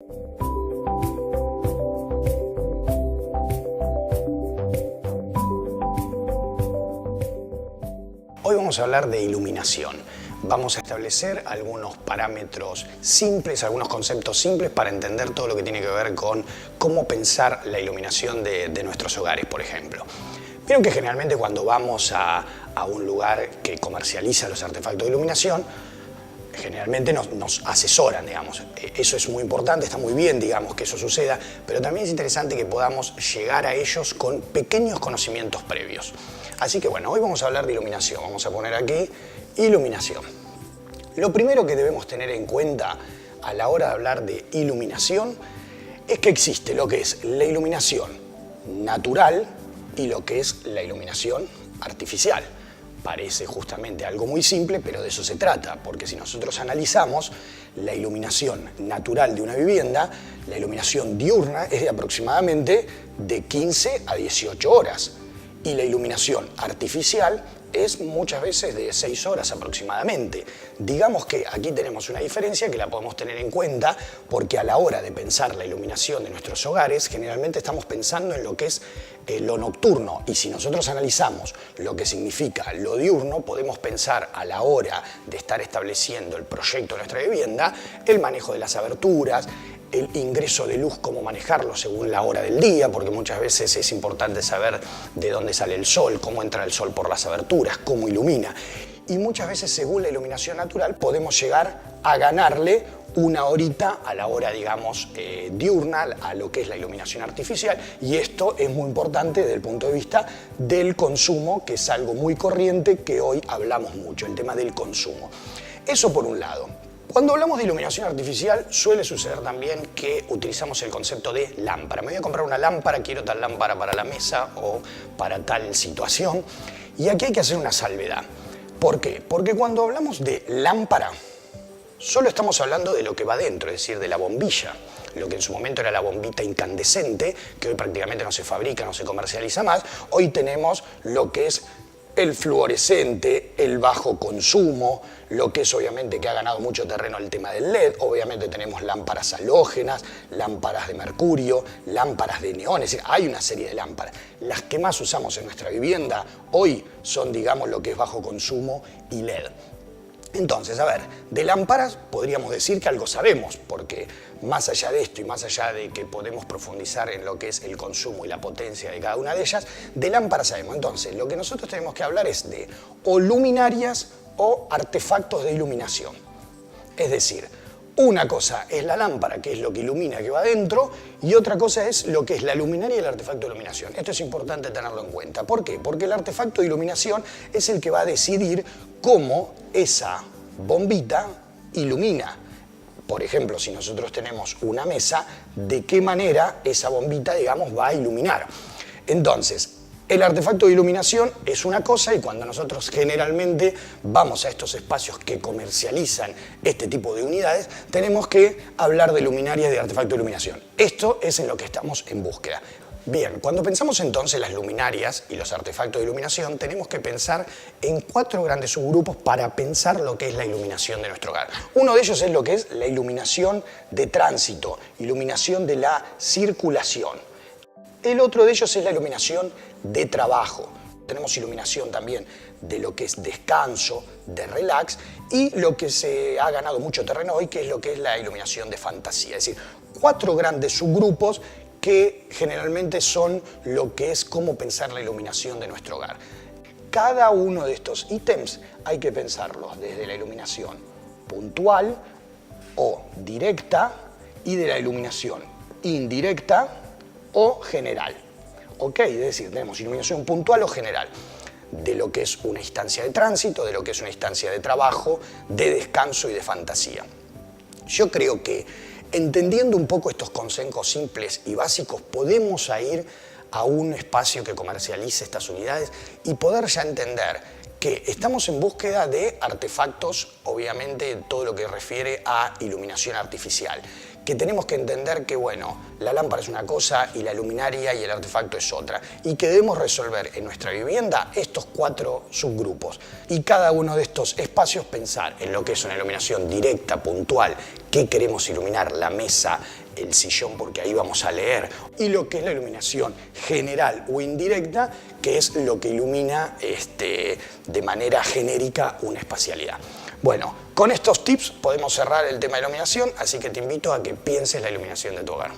Hoy vamos a hablar de iluminación. Vamos a establecer algunos parámetros simples, algunos conceptos simples para entender todo lo que tiene que ver con cómo pensar la iluminación de nuestros hogares, por ejemplo. Vieron que generalmente cuando vamos a un lugar que comercializa los artefactos de iluminación, generalmente nos asesoran, digamos. Eso es muy importante, está muy bien, digamos, que eso suceda, pero también es interesante que podamos llegar a ellos con pequeños conocimientos previos. Así que bueno, hoy vamos a hablar de iluminación. Vamos a poner aquí iluminación. Lo primero que debemos tener en cuenta a la hora de hablar de iluminación es que existe lo que es la iluminación natural y lo que es la iluminación artificial. Parece justamente algo muy simple, pero de eso se trata, porque si nosotros analizamos la iluminación natural de una vivienda, la iluminación diurna es de aproximadamente de 15 a 18 horas y la iluminación artificial es muchas veces de 6 horas aproximadamente. Digamos que aquí tenemos una diferencia que la podemos tener en cuenta porque a la hora de pensar la iluminación de nuestros hogares generalmente estamos pensando en lo que es lo nocturno, y si nosotros analizamos lo que significa lo diurno, podemos pensar a la hora de estar estableciendo el proyecto de nuestra vivienda, el manejo de las aberturas, el ingreso de luz, cómo manejarlo según la hora del día, porque muchas veces es importante saber de dónde sale el sol, cómo entra el sol por las aberturas, cómo ilumina. Y muchas veces, según la iluminación natural, podemos llegar a ganarle una horita a la hora, digamos, diurna, a lo que es la iluminación artificial, y esto es muy importante desde el punto de vista del consumo, que es algo muy corriente que hoy hablamos mucho, el tema del consumo. Eso por un lado. Cuando hablamos de iluminación artificial suele suceder también que utilizamos el concepto de lámpara. Me voy a comprar una lámpara, quiero tal lámpara para la mesa o para tal situación, y aquí hay que hacer una salvedad. ¿Por qué? Porque cuando hablamos de lámpara, solo estamos hablando de lo que va dentro, es decir, de la bombilla. Lo que en su momento era la bombita incandescente, que hoy prácticamente no se fabrica, no se comercializa más. Hoy tenemos lo que es el fluorescente, el bajo consumo, lo que es obviamente que ha ganado mucho terreno el tema del LED. Obviamente tenemos lámparas halógenas, lámparas de mercurio, lámparas de neón, es decir, hay una serie de lámparas. Las que más usamos en nuestra vivienda hoy son, digamos, lo que es bajo consumo y LED. Entonces, a ver, de lámparas podríamos decir que algo sabemos, porque más allá de esto y más allá de que podemos profundizar en lo que es el consumo y la potencia de cada una de ellas, de lámparas sabemos. Entonces, lo que nosotros tenemos que hablar es de o luminarias o artefactos de iluminación. Es decir, una cosa es la lámpara, que es lo que ilumina, que va adentro, y otra cosa es lo que es la luminaria y el artefacto de iluminación. Esto es importante tenerlo en cuenta. ¿Por qué? Porque el artefacto de iluminación es el que va a decidir cómo esa bombita ilumina. Por ejemplo, si nosotros tenemos una mesa, ¿de qué manera esa bombita, digamos, va a iluminar? Entonces, el artefacto de iluminación es una cosa, y cuando nosotros generalmente vamos a estos espacios que comercializan este tipo de unidades, tenemos que hablar de luminarias y de artefacto de iluminación. Esto es en lo que estamos en búsqueda. Bien, cuando pensamos entonces en las luminarias y los artefactos de iluminación, tenemos que pensar en 4 grandes subgrupos para pensar lo que es la iluminación de nuestro hogar. Uno de ellos es lo que es la iluminación de tránsito, iluminación de la circulación. El otro de ellos es la iluminación de trabajo. Tenemos iluminación también de lo que es descanso, de relax, y lo que se ha ganado mucho terreno hoy, que es lo que es la iluminación de fantasía. Es decir, 4 grandes subgrupos que generalmente son lo que es cómo pensar la iluminación de nuestro hogar. Cada uno de estos ítems hay que pensarlos desde la iluminación puntual o directa y de la iluminación indirecta o general. ¿Ok? Es decir, tenemos iluminación puntual o general de lo que es una instancia de tránsito, de lo que es una instancia de trabajo, de descanso y de fantasía. Yo creo que entendiendo un poco estos consejos simples y básicos, podemos ir a un espacio que comercialice estas unidades y poder ya entender que estamos en búsqueda de artefactos, obviamente todo lo que refiere a iluminación artificial, que tenemos que entender que, bueno, la lámpara es una cosa y la luminaria y el artefacto es otra, y que debemos resolver en nuestra vivienda estos 4 subgrupos, y cada uno de estos espacios pensar en lo que es una iluminación directa, puntual, qué queremos iluminar, la mesa, el sillón porque ahí vamos a leer, y lo que es la iluminación general o indirecta, que es lo que ilumina de manera genérica una espacialidad. Bueno, con estos tips podemos cerrar el tema de iluminación, así que te invito a que pienses la iluminación de tu hogar.